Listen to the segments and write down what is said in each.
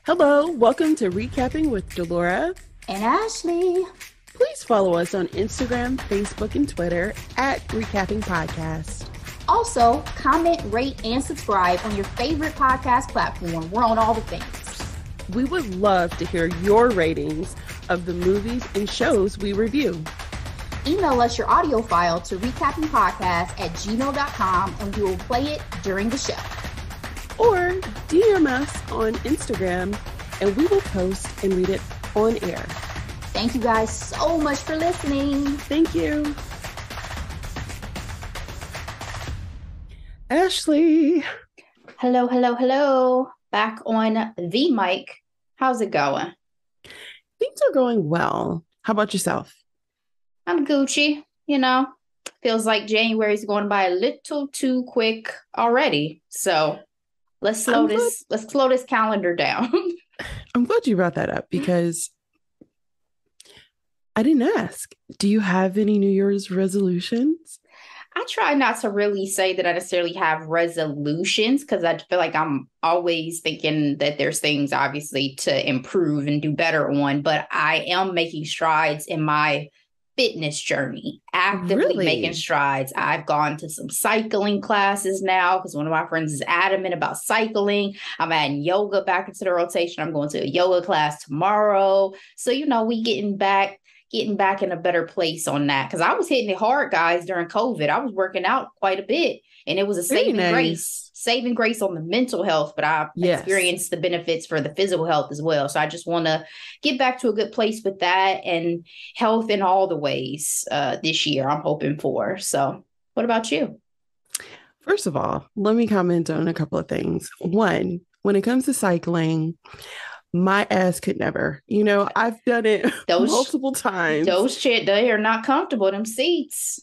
Hello, welcome to Recapping with Delora and Ashley. Please follow us on Instagram, Facebook, and Twitter at Recapping Podcast. Also, comment, rate, and subscribe on your favorite podcast platform. We're on all the things. We would love to hear your ratings of the movies and shows we review. Email us your audio file to recappingpodcast@gmail.com and we will play it during the show. Or DM us on Instagram and we will post and read it on air. Thank you guys so much for listening. Thank you. Ashley. Hello. Back on the mic. How's it going? Things are going well. How about yourself? I'm Gucci. Feels like January's going by a little too quick already. So let's slow this calendar down. I'm glad you brought that up because I didn't ask. Do you have any New Year's resolutions? I try not to really say that I necessarily have resolutions because I feel like I'm always thinking that there's things obviously to improve and do better on, but I am making strides in my fitness journey, actively making strides. I've gone to some cycling classes now because one of my friends is adamant about cycling. I'm adding yoga back into the rotation. I'm going to a yoga class tomorrow. So, we getting back in a better place on that. Because I was hitting it hard, guys, during COVID. I was working out quite a bit. And it was a saving grace on the mental health, but I experienced the benefits for the physical health as well. So I just want to get back to a good place with that and health in all the ways this year I'm hoping for. So what about you? First of all, let me comment on a couple of things. One, when it comes to cycling, my ass could never. I've done it multiple times. Those shit, they are not comfortable, them seats.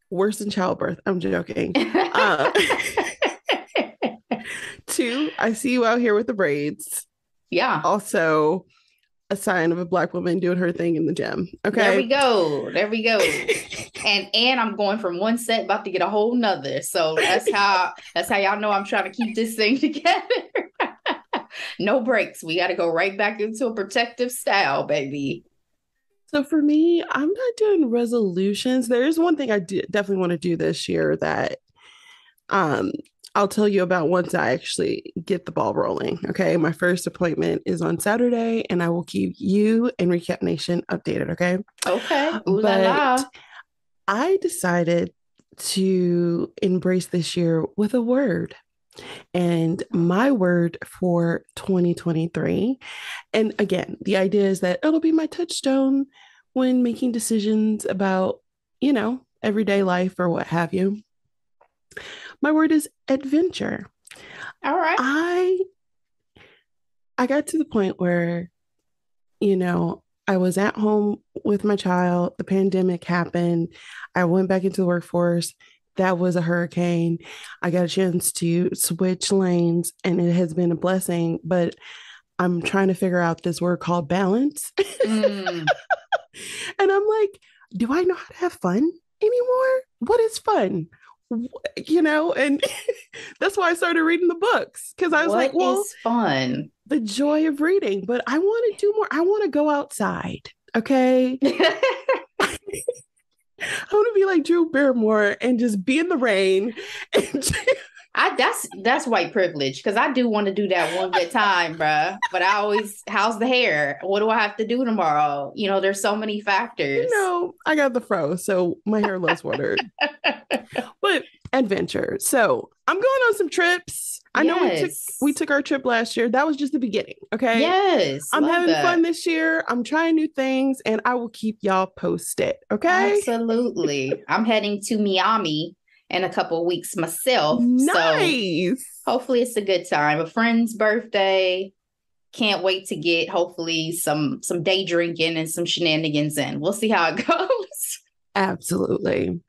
Worse than childbirth. I'm joking. Two, I see you out here with the braids. Yeah. Also, a sign of a Black woman doing her thing in the gym. Okay. There we go. and I'm going from one set about to get a whole nother. So that's how y'all know I'm trying to keep this thing together. No breaks. We got to go right back into a protective style, baby. So for me, I'm not doing resolutions. There is one thing I definitely want to do this year that I'll tell you about once I actually get the ball rolling. Okay. My first appointment is on Saturday and I will keep you and Recap Nation updated. Okay. Okay. Ooh la la. I decided to embrace this year with a word. And my word for 2023, and again, the idea is that it'll be my touchstone when making decisions about, everyday life or what have you. My word is adventure. All right. I got to the point where, I was at home with my child. The pandemic happened. I went back into the workforce. That was a hurricane. I got a chance to switch lanes and it has been a blessing, but I'm trying to figure out this word called balance. And I'm like, do I know how to have fun anymore? What is fun? And that's why I started reading the books because I was like, well, is fun? The joy of reading, but I want to do more. I want to go outside. Okay. I want to be like Drew Barrymore and just be in the rain. That's white privilege because I do want to do that one good time, bruh. But I always, how's the hair? What do I have to do tomorrow? There's so many factors. I got the fro, so my hair loves water. But adventure. So I'm going on some trips. I know we took our trip last year. That was just the beginning. Okay. Yes. I'm having fun this year. I'm trying new things and I will keep y'all posted. Okay. Absolutely. I'm heading to Miami in a couple of weeks myself. Nice. So hopefully it's a good time. A friend's birthday. Can't wait to get hopefully some day drinking and some shenanigans in. We'll see how it goes. Absolutely.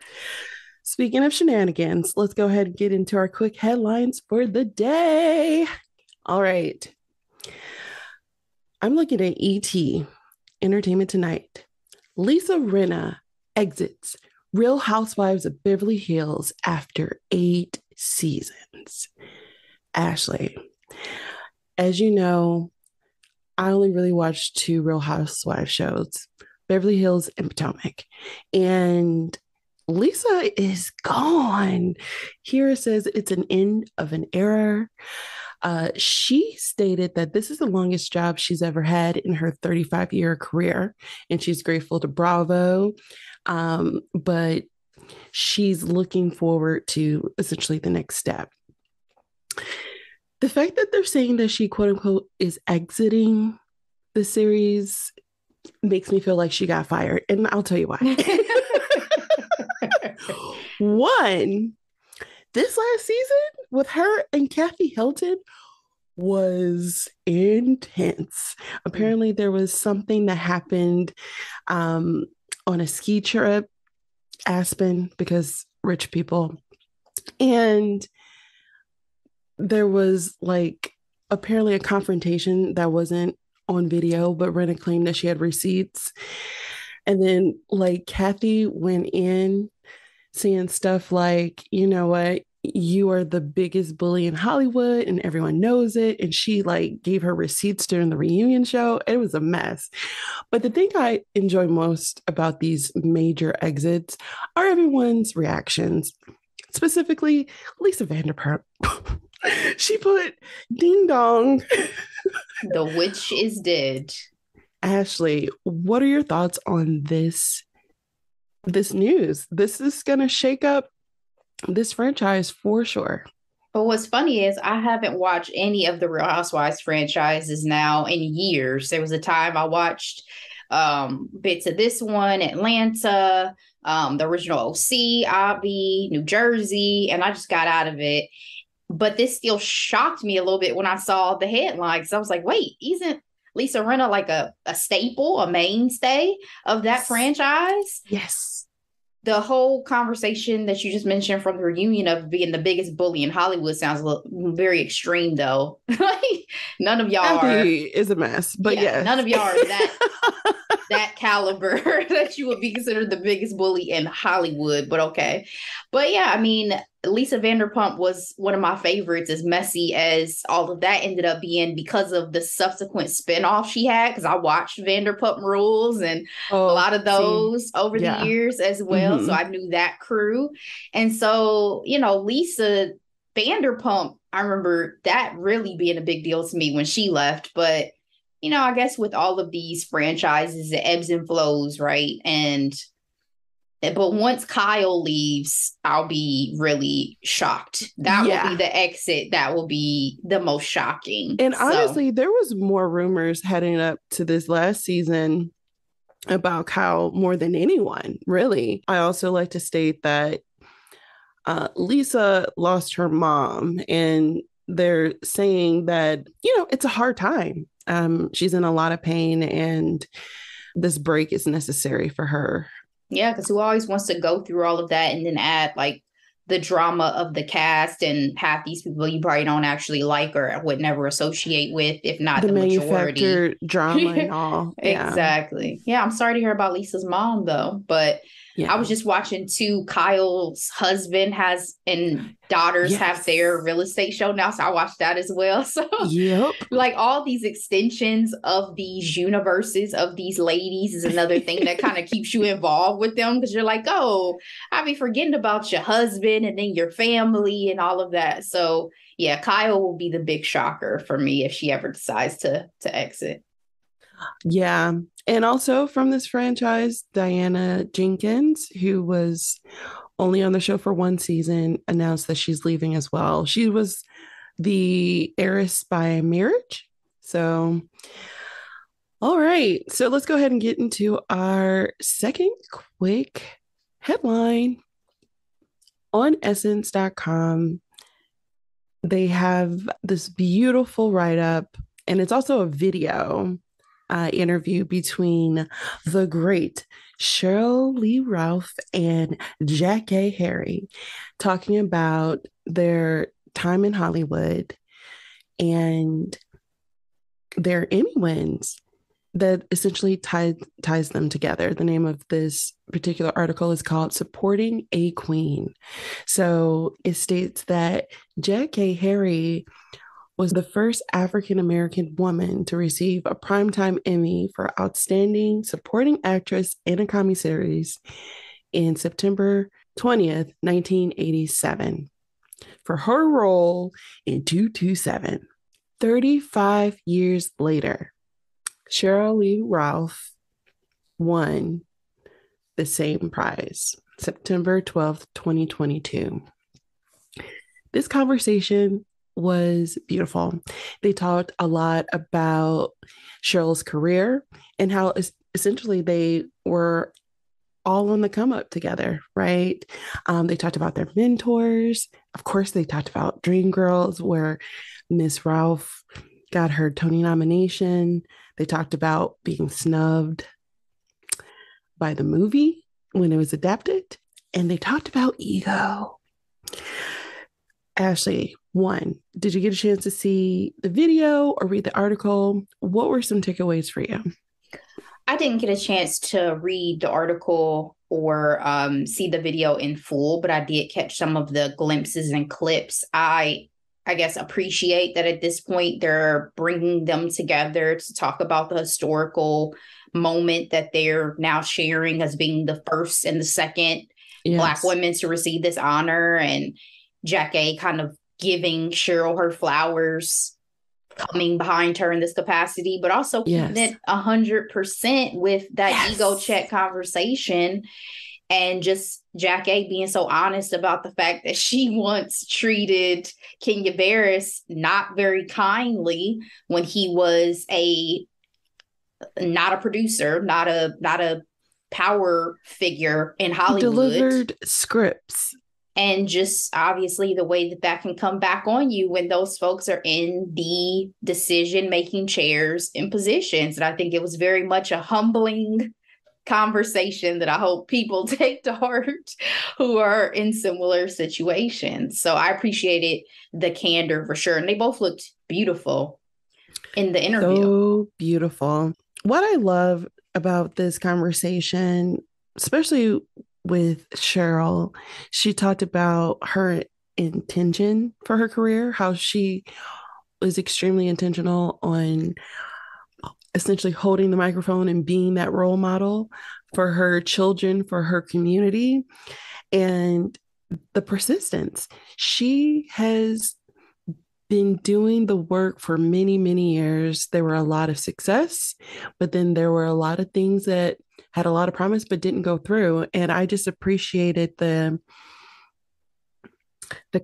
Speaking of shenanigans, let's go ahead and get into our quick headlines for the day. All right. I'm looking at ET, Entertainment Tonight. Lisa Rinna exits Real Housewives of Beverly Hills after 8 seasons. Ashley, as you know, I only really watched two Real Housewives shows, Beverly Hills and Potomac. And Lisa is gone. Here it says it's an end of an era. She stated that this is the longest job she's ever had in her 35-year career, and she's grateful to Bravo. But she's looking forward to essentially the next step. The fact that they're saying that she, quote unquote, is exiting the series makes me feel like she got fired. And I'll tell you why. One, this last season with her and Kathy Hilton was intense. Apparently, there was something that happened on a ski trip, Aspen, because rich people. And there was like apparently a confrontation that wasn't on video, but Rena claimed that she had receipts. And then like Kathy went in saying stuff like, you know what, you are the biggest bully in Hollywood and everyone knows it. And she like gave her receipts during the reunion show. It was a mess. But the thing I enjoy most about these major exits are everyone's reactions, specifically Lisa Vanderpump. She put ding dong. The witch is dead. Ashley, what are your thoughts on this news? This is going to shake up this franchise for sure. But what's funny is I haven't watched any of the Real Housewives franchises now in years. There was a time I watched bits of this one, Atlanta, the original OC, Abbey, New Jersey, and I just got out of it. But this still shocked me a little bit when I saw the headlines. I was like, wait, isn't Lisa Rinna like a staple, a mainstay of that franchise? Yes. The whole conversation that you just mentioned from the reunion of being the biggest bully in Hollywood sounds very extreme, though. Like none of y'all is a mess, but yeah, none of y'all are that caliber that you would be considered the biggest bully in Hollywood. But okay, but yeah, I mean, Lisa Vanderpump was one of my favorites, as messy as all of that ended up being because of the subsequent spinoff she had. Because I watched Vanderpump Rules and a lot of those over the years as well. Mm-hmm. So I knew that crew. And so, you know, Lisa Vanderpump, I remember that really being a big deal to me when she left. But, you know, I guess with all of these franchises, it ebbs and flows, right? But once Kyle leaves, I'll be really shocked. That will be the exit. That will be the most shocking. And honestly, there was more rumors heading up to this last season about Kyle more than anyone, really. I also like to state that Lisa lost her mom, and they're saying that, you know, it's a hard time. She's in a lot of pain, and this break is necessary for her. Yeah, because who always wants to go through all of that and then add like the drama of the cast and half these people you probably don't actually like or would never associate with, if not the manufactured drama and all. Yeah. Exactly. Yeah, I'm sorry to hear about Lisa's mom though, but I was just watching too. Kyle's husband and daughters have their real estate show now, so I watched that as well. So like all these extensions of these universes of these ladies is another thing that kind of keeps you involved with them, because you're like, oh, I'll be forgetting about your husband and then your family and all of that. So yeah, Kyle will be the big shocker for me if she ever decides to exit. Yeah. And also from this franchise, Diana Jenkins, who was only on the show for one season, announced that she's leaving as well. She was the heiress by marriage. So, all right. So let's go ahead and get into our second quick headline. On Essence.com, they have this beautiful write-up, and it's also a video interview between the great Sheryl Lee Ralph and Jackée Harry, talking about their time in Hollywood and their Emmy wins that essentially ties them together. The name of this particular article is called Supporting a Queen. So it states that Jackée Harry was the first African American woman to receive a Primetime Emmy for Outstanding Supporting Actress in a Comedy Series in September 20th, 1987, for her role in 227. 35 years later, Sheryl Lee Ralph won the same prize, September 12th, 2022. This conversation was beautiful. They talked a lot about Cheryl's career and how essentially they were all on the come up together, right? They talked about their mentors. Of course, they talked about Dreamgirls, where Miss Ralph got her Tony nomination. They talked about being snubbed by the movie when it was adapted. And they talked about ego. Ashley, one, did you get a chance to see the video or read the article? What were some takeaways for you? I didn't get a chance to read the article or see the video in full, but I did catch some of the glimpses and clips. I guess appreciate that at this point they're bringing them together to talk about the historical moment that they're now sharing as being the first and the second Black women to receive this honor, and Jackée kind of giving Cheryl her flowers, coming behind her in this capacity, but also keeping it 100% with that ego check conversation. And just Jackée being so honest about the fact that she once treated Kenya Barris not very kindly when he was not a producer, not a power figure in Hollywood. Delivered scripts. And just obviously the way that can come back on you when those folks are in the decision-making chairs and positions. And I think it was very much a humbling conversation that I hope people take to heart who are in similar situations. So I appreciated the candor for sure. And they both looked beautiful in the interview. So beautiful. What I love about this conversation, especially with Cheryl, she talked about her intention for her career, how she was extremely intentional on essentially holding the microphone and being that role model for her children, for her community, and the persistence. She has been doing the work for many, many years. There were a lot of success, but then there were a lot of things that had a lot of promise but didn't go through. And I just appreciated the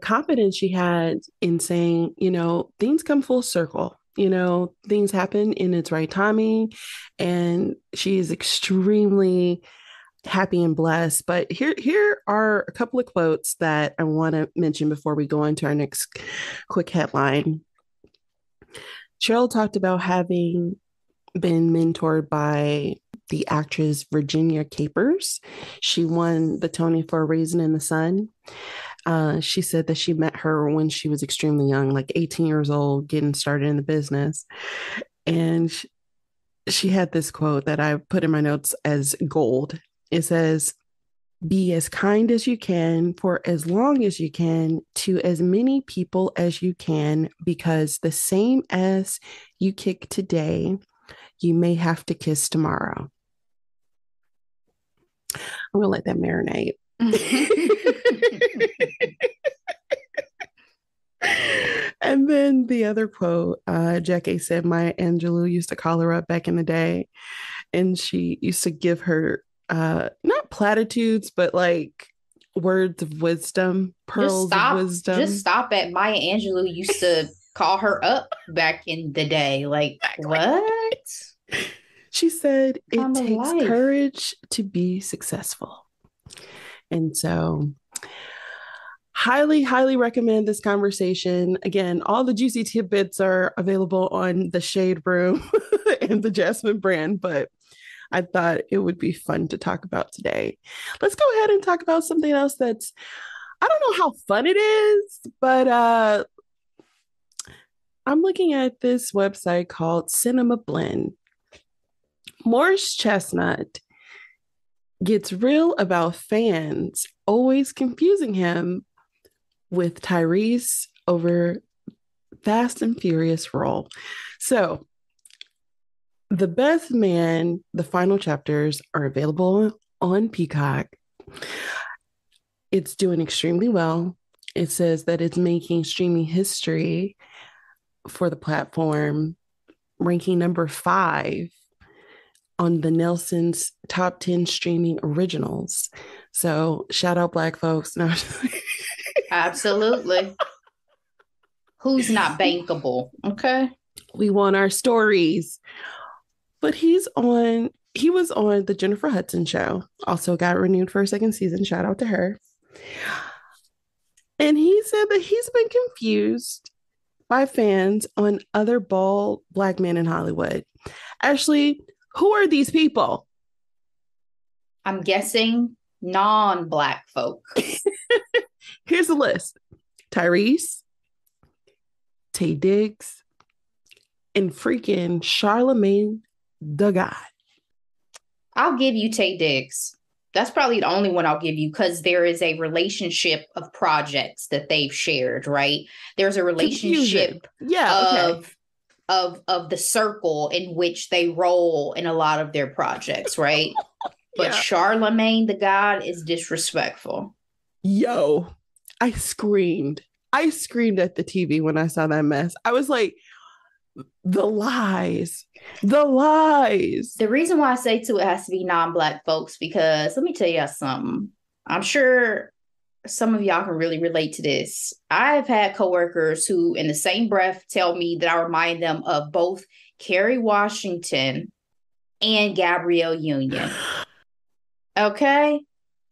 confidence she had in saying, things come full circle. Things happen in its right timing, and she is extremely happy and blessed. But here are a couple of quotes that I want to mention before we go on to our next quick headline. Cheryl talked about having been mentored by the actress Virginia Capers. She won the Tony for A Raisin in the Sun. She said that she met her when she was extremely young, like 18 years old, getting started in the business. And she had this quote that I put in my notes as gold. It says, "Be as kind as you can for as long as you can to as many people as you can, because the same ass you kick today, you may have to kiss tomorrow." I'm going to let that marinate. And then the other quote, Jackée said, Maya Angelou used to call her up back in the day, and she used to give her not platitudes, but like words of wisdom, pearls of wisdom. Just stop at Maya Angelou used to call her up back in the day. Like, what? She said, it takes courage to be successful. And so highly, highly recommend this conversation. Again, all the juicy tidbits are available on the Shade Room and the Jasmine brand, but I thought it would be fun to talk about today. Let's go ahead and talk about something else that's, I don't know how fun it is, but I'm looking at this website called Cinema Blend. Morris Chestnut gets real about fans always confusing him with Tyrese over Fast and Furious role. So, The Best Man, the final chapters are available on Peacock. It's doing extremely well. It says that it's making streaming history for the platform, ranking number 5 on the Nelson's top 10 streaming originals. So shout out Black folks. No, Absolutely. Who's not bankable? Okay. we want our stories. But he was on the Jennifer Hudson show, also got renewed for a second season. Shout out to her. And he said that he's been confused by fans on other bald Black men in Hollywood. Ashley, who are these people? I'm guessing non-Black folk. Here's the list: Tyrese, Taye Diggs, and freaking Charlemagne the God. I'll give you Taye Diggs. That's probably the only one I'll give you because there is a relationship of projects that they've shared, right? There's a relationship of the circle in which they roll in a lot of their projects, right? But Charlemagne the God is disrespectful. Yo, I screamed. I screamed at the TV when I saw that mess. I was like, the lies, the lies. The reason why I say too, it has to be non-Black folks, because let me tell you something. I'm sure some of y'all can really relate to this. I've had coworkers who in the same breath tell me that I remind them of both Kerry Washington and Gabrielle Union. Okay?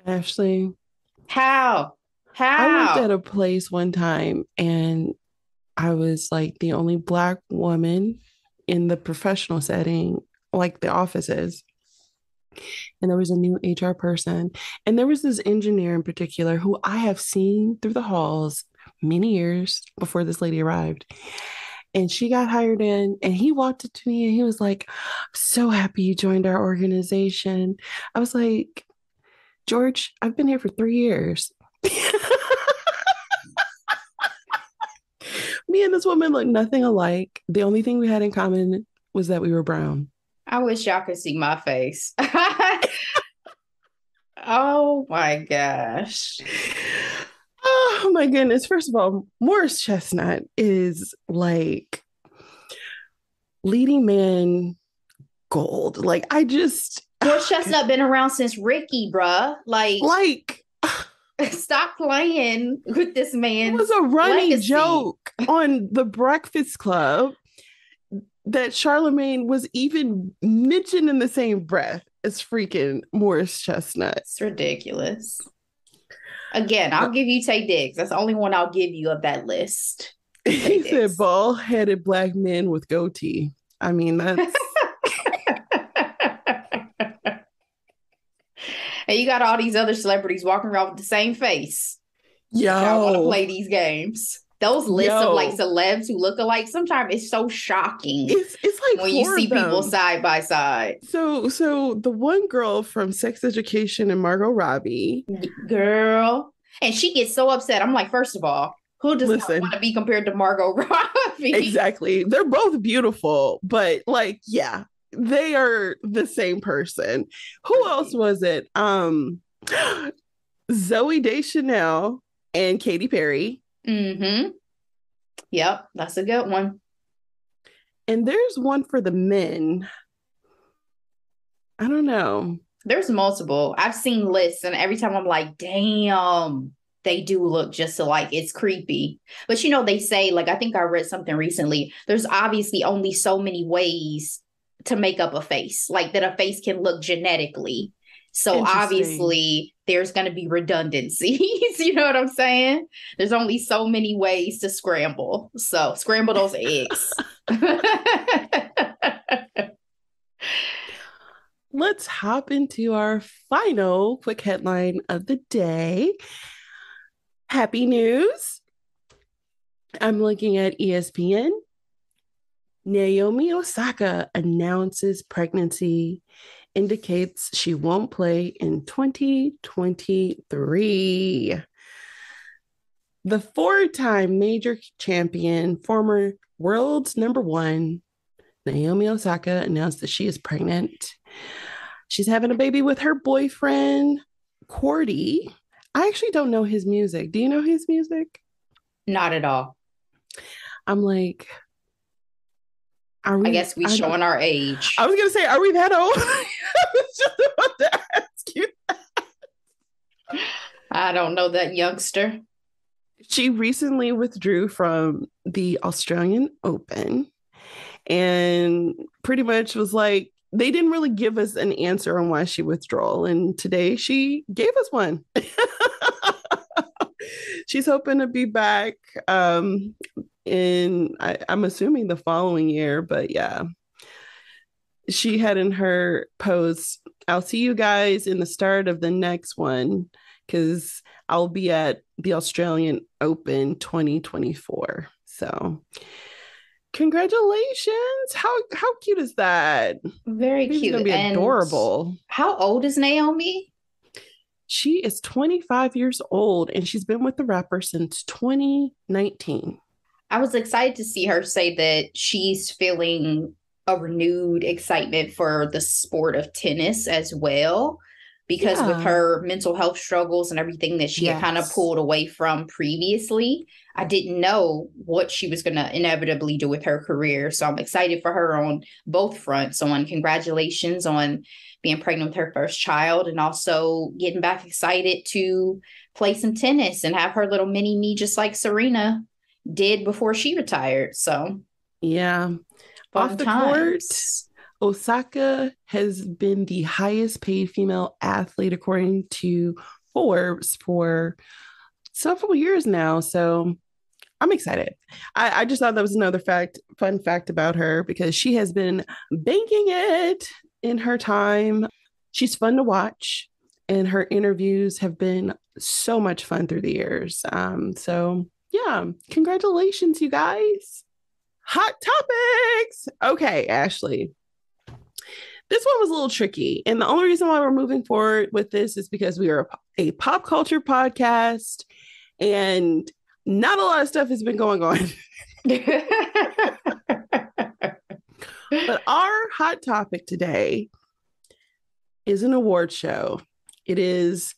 Ashley. How? I worked at a place one time and I was like the only Black woman in the professional setting, like the offices. And there was a new HR person. And there was this engineer in particular who I have seen through the halls many years before this lady arrived. And she got hired in, and he walked up to me and he was like, "I'm so happy you joined our organization." I was like, "George, I've been here for 3 years." Me and this woman look nothing alike. The only thing we had in common was that we were brown. I wish y'all could see my face. Oh my gosh. Oh my goodness. First of all, Morris Chestnut is like leading man gold. Like Morris Chestnut been around since Ricky, bruh. Like stop playing with this man. It was a running joke on The Breakfast Club that Charlemagne was even mentioned in the same breath as freaking Morris Chestnut. It's ridiculous. Again, I'll give you Taye Diggs. That's the only one I'll give you of that list. He said bald-headed Black men with goatee. I mean, that's... And you got all these other celebrities walking around with the same face. Yo. Y'all want to play these games. Those lists of like celebs who look alike, sometimes it's so shocking. It's like when you see people side by side. So the one girl from Sex Education and Margot Robbie. Girl. And she gets so upset. I'm like, first of all, who does not want to be compared to Margot Robbie? Exactly. They're both beautiful, but like, yeah, they are the same person. Who else was it? Zooey Deschanel and Katy Perry. Mm-hmm. Yep, that's a good one. And there's one for the men. I don't know. There's multiple. I've seen lists, and every time I'm like, damn, they do look just alike. It's creepy. But you know, they say, like, I think I read something recently, there's obviously only so many ways to make up a face, like that a face can look genetically. So obviously there's going to be redundancies. You know what I'm saying? There's only so many ways to scramble. So scramble those eggs. Let's hop into our final quick headline of the day. Happy news. I'm looking at ESPN. Naomi Osaka announces pregnancy, indicates she won't play in 2023. The four-time major champion, former world's number one, Naomi Osaka, announced that she is pregnant. She's having a baby with her boyfriend, Cordy. I actually don't know his music. Do you know his music? Not at all. I'm like, are I we? guess we showing our age. I was gonna say, are we that old? I was just about to ask you. I don't know that youngster. She recently withdrew from the Australian Open and pretty much was like, they didn't really give us an answer on why she withdrew. And today she gave us one. She's hoping to be back I'm assuming the following year, but yeah. She had in her post, I'll see you guys in the start of the next one because I'll be at the Australian Open 2024. So congratulations. How cute is that? Very She's cute. gonna be adorable. How old is Naomi? She is 25 years old and she's been with the rapper since 2019. I was excited to see her say that she's feeling a renewed excitement for the sport of tennis as well. Because with her mental health struggles and everything that she had kind of pulled away from previously, I didn't know what she was going to inevitably do with her career. So I'm excited for her on both fronts. On congratulations on being pregnant with her first child and also getting back excited to play some tennis and have her little mini me just like Serena did before she retired. So yeah, off the court, Osaka has been the highest paid female athlete according to Forbes for several years now. So I'm excited. I just thought that was another fun fact about her because she has been banking it in her time. She's fun to watch and her interviews have been so much fun through the years. So yeah, congratulations, you guys. Hot topics. Okay, Ashley. This one was a little tricky. And the only reason why we're moving forward with this is because we are a pop culture podcast and not a lot of stuff has been going on. But our hot topic today is an award show. It is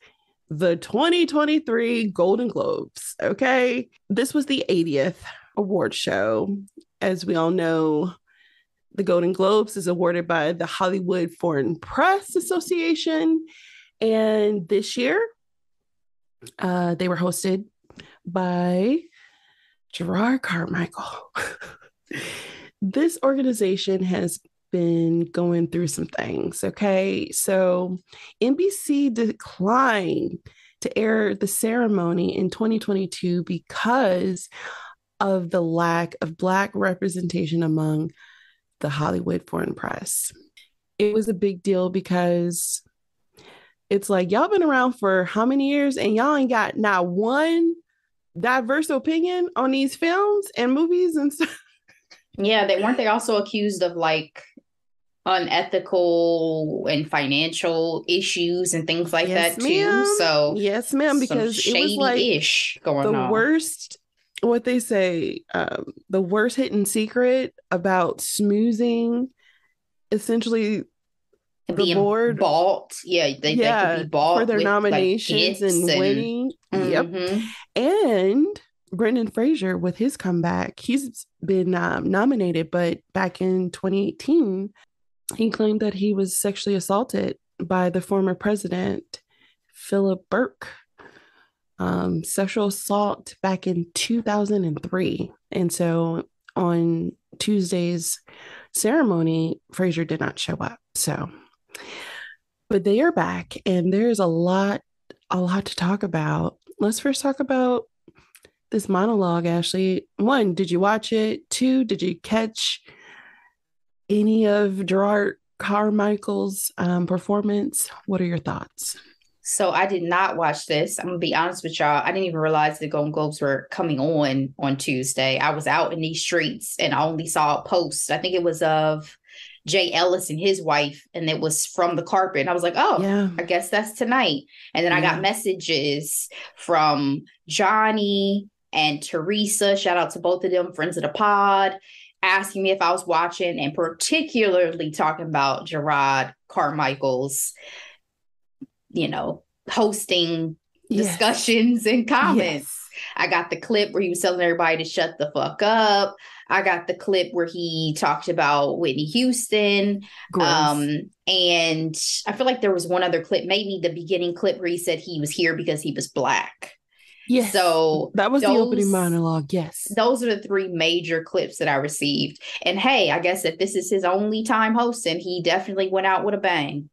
the 2023 Golden Globes. Okay. This was the 80th award show. As we all know, the Golden Globes is awarded by the Hollywood Foreign Press Association. And this year, they were hosted by Gerard Carmichael. This organization has been going through some things. Okay. So NBC declined to air the ceremony in 2022 because of the lack of Black representation among the Hollywood Foreign Press. It was a big deal because it's like, y'all been around for how many years and y'all ain't got not one diverse opinion on these films and movies and stuff. Yeah, weren't they also accused of like unethical and financial issues and things like that too? So yes, ma'am, because it was like going the worst, what they say, the worst hidden secret about smoozing, essentially the board bought. Yeah, they could be bought for their nominations like and winning. Mm-hmm. Yep. And Brendan Fraser, with his comeback, he's been nominated, but back in 2018, he claimed that he was sexually assaulted by the former president, Philip Burke. Sexual assault back in 2003. And so on Tuesday's ceremony, Fraser did not show up. So, but they are back and there's a lot to talk about. Let's first talk about this monologue, Ashley. 1, did you watch it? 2, did you catch any of Gerard Carmichael's performance? What are your thoughts? So I did not watch this. I'm going to be honest with y'all. I didn't even realize the Golden Globes were coming on Tuesday. I was out in these streets and I only saw a post. I think it was of Jay Ellis and his wife, and it was from the carpet. And I was like, oh, yeah, I guess that's tonight. And then I got messages from Johnny, and Teresa. Shout out to both of them, friends of the pod, asking me if I was watching, and particularly talking about Gerard Carmichael's, hosting discussions and comments. Yes. I got the clip where he was telling everybody to shut the fuck up. I got the clip where he talked about Whitney Houston. And I feel like there was one other clip, maybe the beginning clip, where he said he was here because he was Black. Yes. So that was the opening monologue. Yes. Those are the three major clips that I received. And hey, I guess if this is his only time hosting, he definitely went out with a bang.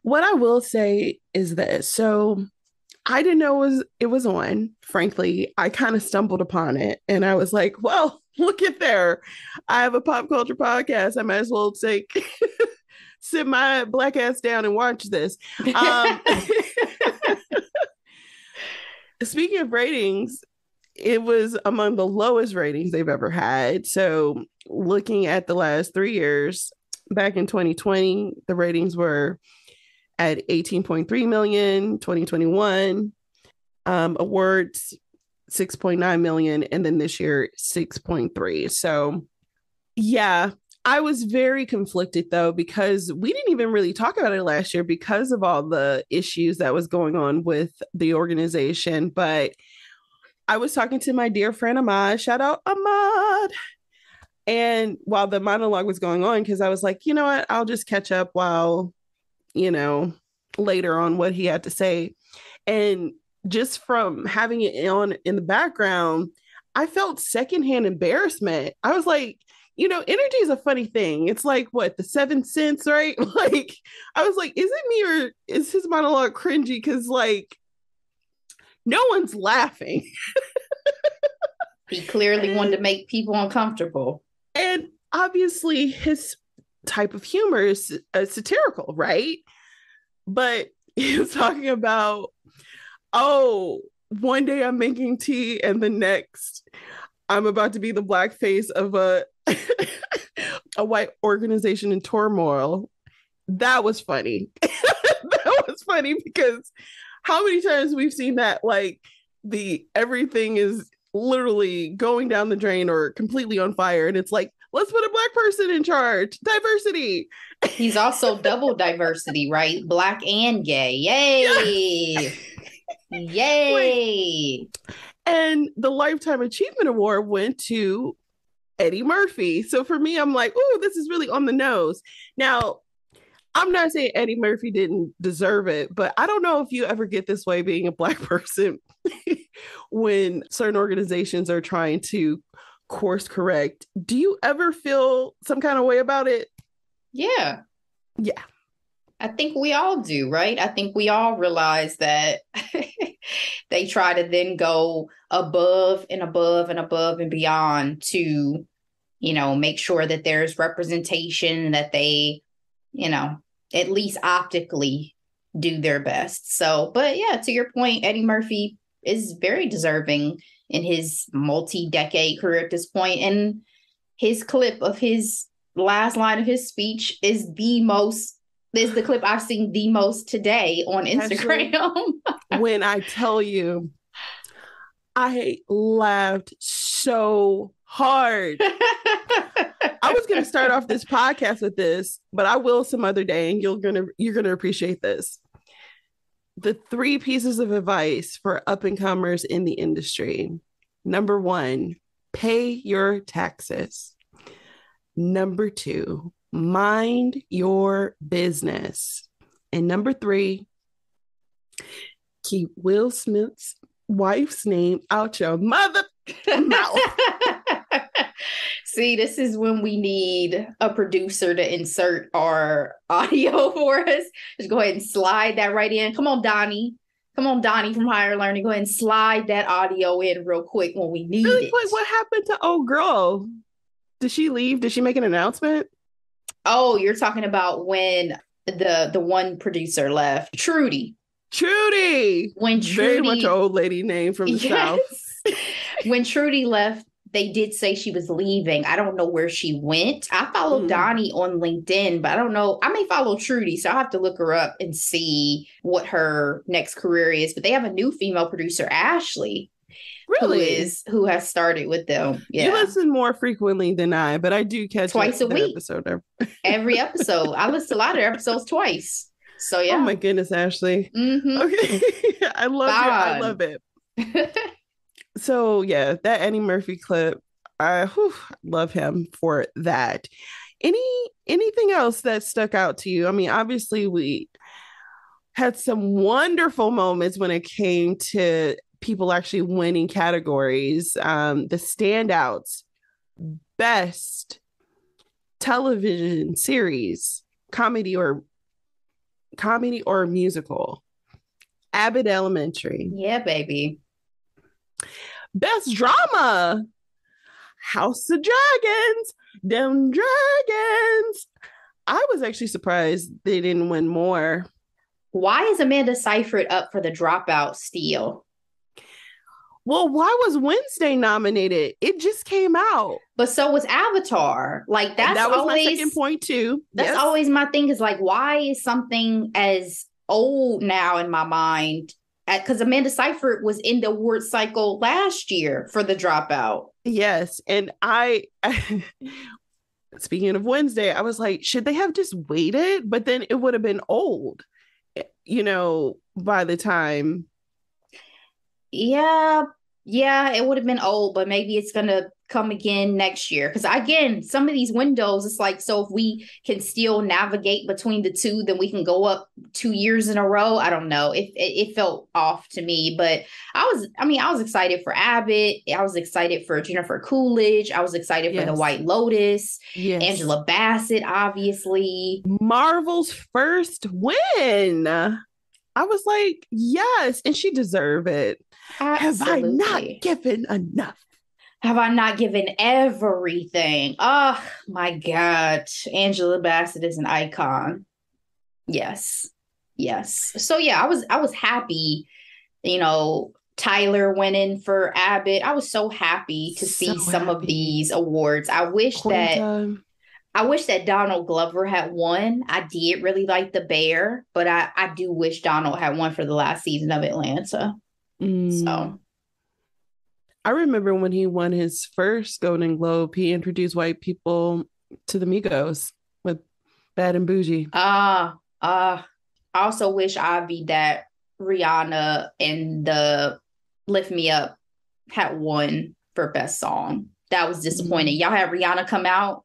What I will say is this. So I didn't know it was on. Frankly, I kind of stumbled upon it and I was like, well, look at there. I have a pop culture podcast. I might as well sit my Black ass down and watch this. Speaking of ratings, it was among the lowest ratings they've ever had. So looking at the last 3 years, back in 2020, the ratings were at 18.3 million, 2021 awards 6.9 million, and then this year 6.3. So yeah, I was very conflicted though, because we didn't even really talk about it last year because of all the issues that was going on with the organization. But I was talking to my dear friend Ahmad, shout out Ahmad. And while the monologue was going on, because I was like, you know what, I'll just catch up while later on what he had to say. And just from having it on in the background, I felt secondhand embarrassment. I was like, energy is a funny thing. It's like what, the 7 Sense, right? Like, I was like, is it me or is his monologue cringy? Because like, no one's laughing. He clearly wanted to make people uncomfortable. And obviously his type of humor is satirical, right? But he was talking about, one day I'm making tea and the next I'm about to be the Black face of a white organization in turmoil. That was funny. That was funny because how many times we've seen that, like, everything is literally going down the drain or completely on fire, and it's like, let's put a Black person in charge. Diversity. He's also double diversity, right? Black and gay. Yay. Yay. And the Lifetime Achievement Award went to Eddie Murphy. So for me, I'm like, oh, this is really on the nose. Now, I'm not saying Eddie Murphy didn't deserve it, but I don't know if you ever get this way being a Black person when certain organizations are trying to course correct. Do you ever feel some kind of way about it? Yeah. Yeah. I think we all do, right? I think we all realize that they try to then go above and above and above and beyond to, make sure that there's representation, that they, at least optically do their best. So, but yeah, to your point, Eddie Murphy is very deserving in his multi-decade career at this point. And his clip of his last line of his speech is the clip I've seen the most today on Instagram. Actually, when I tell you, I laughed so hard. I was going to start off this podcast with this, but I will some other day, and you're gonna appreciate this. The 3 pieces of advice for up-and-comers in the industry. Number 1, pay your taxes. Number 2, mind your business. And number 3, keep Will Smith's wife's name out your mother mouth. See, this is when we need a producer to insert our audio for us. Just go ahead and slide that right in. Come on, Donnie. Come on, Donnie from Higher Learning. Go ahead and slide that audio in real quick when we need it. Quick, what happened to old girl? Did she leave? Did she make an announcement? Oh, you're talking about when the one producer left. Trudy. When Trudy, very much an old lady name from the South. When Trudy left, they did say she was leaving. I don't know where she went. I follow Donnie on LinkedIn, but I don't know. I may follow Trudy, so I'll have to look her up and see what her next career is. But they have a new female producer, Ashley. Really? who has started with them. You Yeah. listen more frequently than I, but I do catch Twice a their week. episode. Every episode. I listen to a lot of their episodes twice. So Oh yeah. my goodness, Ashley. Mm-hmm. Okay. I love Fun. it. So yeah, that Eddie Murphy clip, love him for that. Anything else that stuck out to you? I mean, obviously we had some wonderful moments when it came to people actually winning categories. The standouts, best television series, comedy or musical. Abbott Elementary. Yeah, baby. Best drama. House of Dragons. Them dragons. I was actually surprised they didn't win more. Why is Amanda Seyfried up for the Dropout still? Well, why was Wednesday nominated? It just came out. But so was Avatar. Like that was always my second point too. That's always my thing is like, why is something as old now in my mind? Because Amanda Seyfried was in the award cycle last year for the Dropout. Yes. And speaking of Wednesday, I was like, should they have just waited? But then it would have been old, by the time. Yeah, it would have been old, but maybe it's gonna come again next year. Because again, some of these windows, it's like, so if we can still navigate between the two, then we can go up 2 years in a row. I don't know. It felt off to me, but I was excited for Abbott. I was excited for Jennifer Coolidge. I was excited for The White Lotus. Yes. Angela Bassett, obviously. Marvel's first win. I was like, yes, and she deserved it. Absolutely. Have I not given enough? Have I not given everything? Oh my God. Angela Bassett is an icon. Yes. So yeah, I was happy, Tyler winning for Abbott. I was so happy to see some of these awards. I wish that Donald Glover had won. I did really like The Bear, but I do wish Donald had won for the last season of Atlanta. So I remember when he won his first Golden Globe, he introduced white people to the Migos with Bad and Bougie. I also wish Ivy that Rihanna and the Lift Me Up had won for best song. That was disappointing. Y'all had Rihanna come out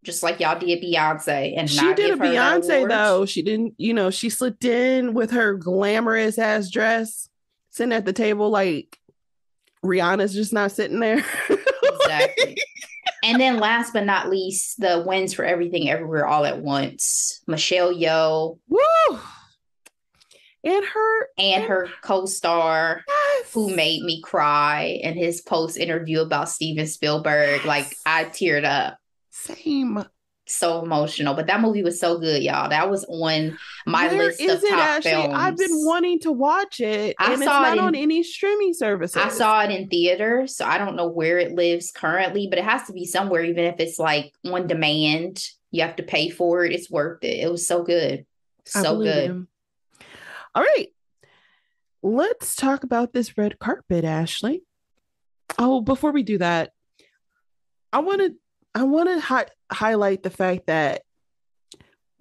just like y'all did Beyonce, and she did a Beyonce though. She didn't, she slipped in with her glamorous ass dress, sitting at the table like Rihanna's just not sitting there. Exactly. And then last but not least, the wins for Everything Everywhere All at Once. Michelle Yeoh. Woo! And her co-star, yes, who made me cry in his post interview about Steven Spielberg. Yes. Like, I teared up. Same. So emotional, but that movie was so good, y'all. That was on my list of top films. I've been wanting to watch it, and it's not on any streaming services. I saw it in theater, so I don't know where it lives currently, but it has to be somewhere, even if it's like on demand. You have to pay for it. It's worth it. It was so good. So good. Him. All right. Let's talk about this red carpet, Ashley. Oh, before we do that, I want to highlight the fact that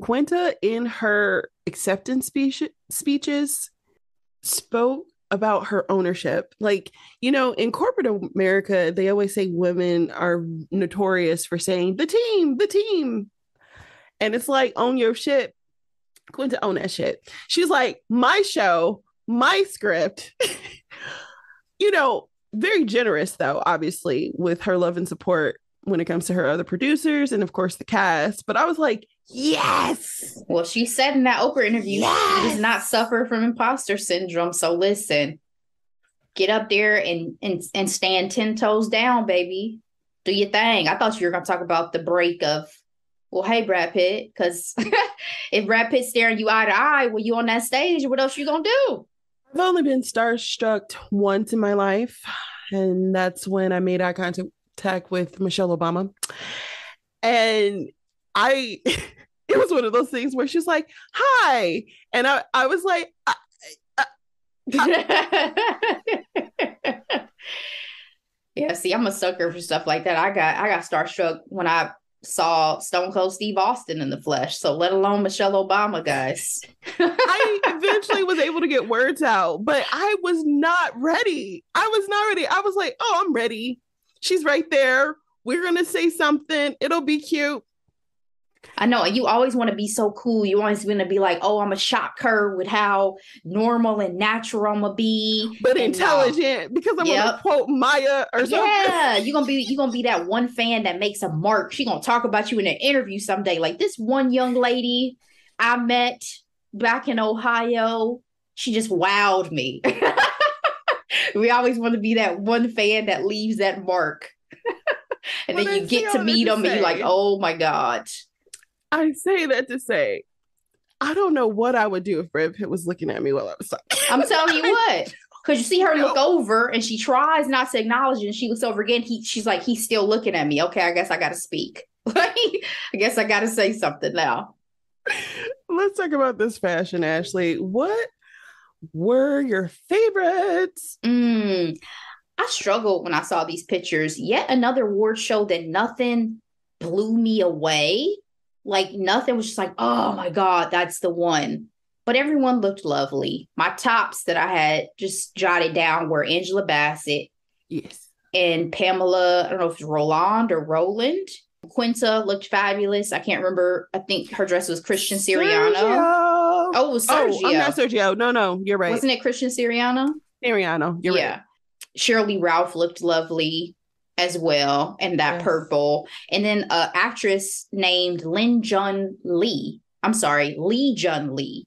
Quinta, in her acceptance speeches, spoke about her ownership. Like, in corporate America, they always say women are notorious for saying the team. And it's like, own your shit. Quinta own that shit. She's like, my show, my script. Very generous though, obviously, with her love and support when it comes to her other producers and of course the cast. But I was like, yes. Well, she said in that Oprah interview, yes, she does not suffer from imposter syndrome. So listen, get up there and stand 10 toes down, baby. Do your thing. I thought you were going to talk about the break of, well, hey, Brad Pitt, because if Brad Pitt's staring you eye to eye when you on that stage, what else you going to do? I've only been starstruck once in my life, and that's when I made eye contact with Michelle Obama. And it was one of those things where she's like, hi. And I was like, Yeah, see, I'm a sucker for stuff like that. I got starstruck when I saw Stone Cold Steve Austin in the flesh. So let alone Michelle Obama, guys. I eventually was able to get words out, but I was not ready. I was not ready. I was like, oh, I'm ready. She's right there. We're going to say something. It'll be cute. I know you always want to be so cool. You always want to be like, oh, I'm gonna shock her with how normal and natural I'm gonna be. But And intelligent because I'm going to yep. quote Maya or something. Yeah, you're gonna be that one fan that makes a mark. She gonna talk about you in an interview someday. Like this one young lady I met back in Ohio, she just wowed me. We always want to be that one fan that leaves that mark. And then you get to meet them and you're like, oh my God. I say that to say, I don't know what I would do if Brad Pitt was looking at me while I was talking. I'm telling you what. Because you see her look over and she tries not to acknowledge it. And she looks over again. She's like, he's still looking at me. Okay, I guess I got to speak. I guess I got to say something now. Let's talk about this fashion, Ashley. What were your favorites? I struggled when I saw these pictures. Yet another award show that nothing blew me away. Like nothing was just like, oh my God, that's the one. But everyone looked lovely. My tops that I had just jotted down were Angela Bassett. Yes. And Pamela, I don't know if it's Roland or Roland. Quinta looked fabulous. I can't remember. I think her dress was Christian Siriano. Sergio. Oh, it was Sergio. Oh, I'm not Sergio. No, you're right. Wasn't it Christian Siriano? Siriano, you're right. Shirley Ralph looked lovely as well, and that purple. And then an actress named Lee Jun Lee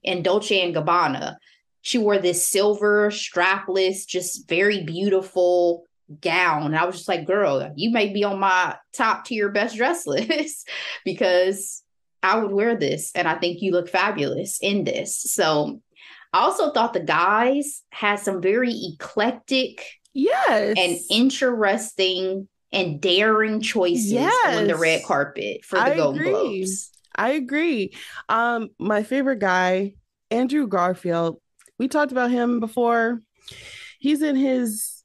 in Dolce and Gabbana. She wore this silver strapless, just very beautiful gown. And I was just like, girl, you may be on my top tier best dress list because I would wear this. And I think you look fabulous in this. So I also thought the guys had some very eclectic and interesting and daring choices on the red carpet for the Golden Globes. I agree. My favorite guy, Andrew Garfield, we talked about him before. He's in his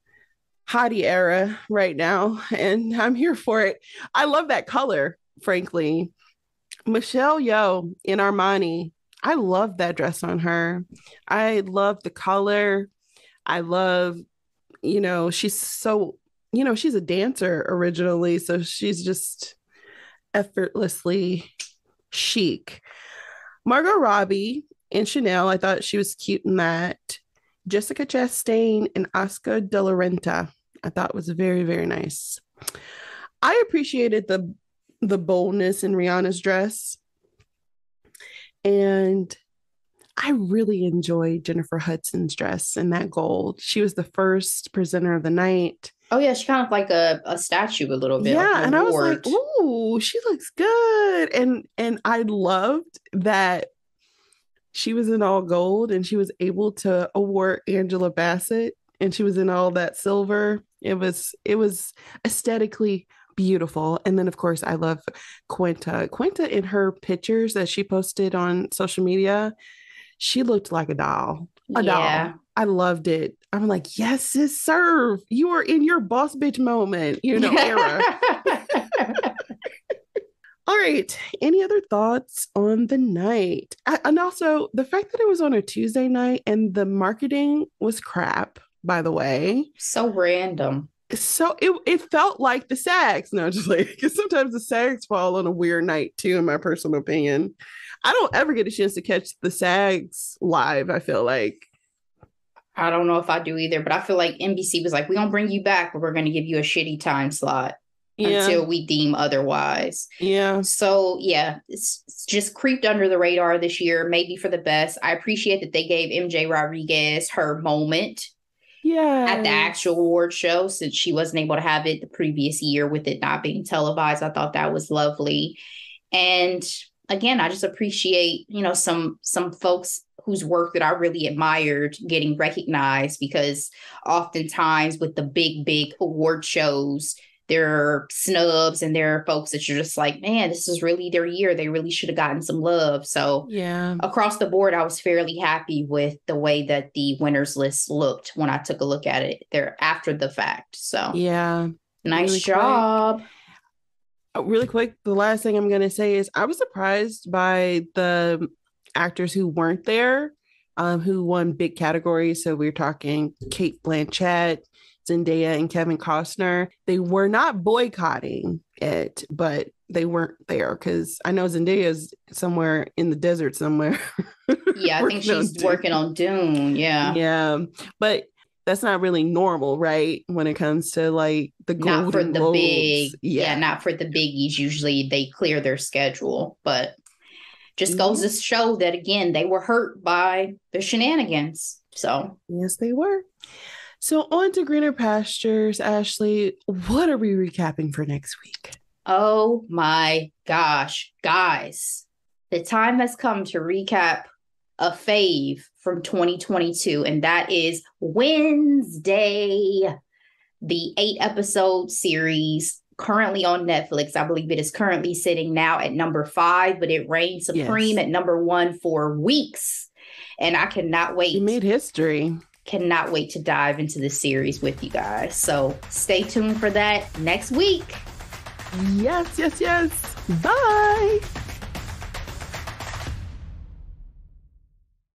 hottie era right now, and I'm here for it. I love that color, frankly. Michelle Yeoh in Armani, I love that dress on her. I love the color. I love, she's so, she's a dancer originally, so she's just effortlessly chic. Margot Robbie in Chanel, I thought she was cute in that. Jessica Chastain and Oscar de la Renta, I thought was very, very nice. I appreciated the boldness in Rihanna's dress. And I really enjoyed Jennifer Hudson's dress in that gold. She was the first presenter of the night. Oh, yeah. She kind of like a statue a little bit. Yeah. Like and I was like, ooh, she looks good. And I loved that she was in all gold and she was able to award Angela Bassett and she was in all that silver. It was aesthetically beautiful. And then of course I love Quinta in her pictures that she posted on social media. She looked like a doll. Doll. I loved it. I'm like, yes, sis, serve. You are in your boss bitch moment, era. All right. Any other thoughts on the night? And also the fact that it was on a Tuesday night and the marketing was crap, by the way. So random. So it felt like the SAGs. No, just like, because sometimes the SAGs fall on a weird night too, in my personal opinion. I don't ever get a chance to catch the SAGs live, I feel like. I don't know if I do either, but I feel like NBC was like, we're going to bring you back, but we're going to give you a shitty time slot until we deem otherwise. Yeah. So, yeah, it's just creeped under the radar this year, maybe for the best. I appreciate that they gave MJ Rodriguez her moment at the actual award show since she wasn't able to have it the previous year with it not being televised. I thought that was lovely. And again, I just appreciate, some folks whose work that I really admired getting recognized, because oftentimes with the big award shows, there are snubs and there are folks that you're just like, man, this is really their year. They really should have gotten some love. So Yeah. across the board, I was fairly happy with the way that the winners list looked when I took a look at it there after the fact. So Yeah. nice Really job. Really quick, the last thing I'm going to say is I was surprised by the actors who weren't there, who won big categories. So we're talking Kate Blanchett, Zendaya, and Kevin Costner. They were not boycotting it, but they weren't there because I know Zendaya's somewhere in the desert somewhere. Yeah, I think she's working on Dune. Yeah. Yeah. But that's not really normal, right? When it comes to like the not for Golden the Globes. big, not for the biggies. Usually they clear their schedule, but just goes to show that again, they were hurt by the shenanigans. So yes, they were. So on to greener pastures. Ashley, what are we recapping for next week? Oh my gosh, guys, the time has come to recap a fave from 2022, and that is Wednesday, the 8-episode series currently on Netflix. I believe it is currently sitting now at number 5, but it reigned supreme at number 1 for weeks. And I cannot wait. You made history. Cannot wait to dive into the series with you guys. So stay tuned for that next week. Yes. Bye.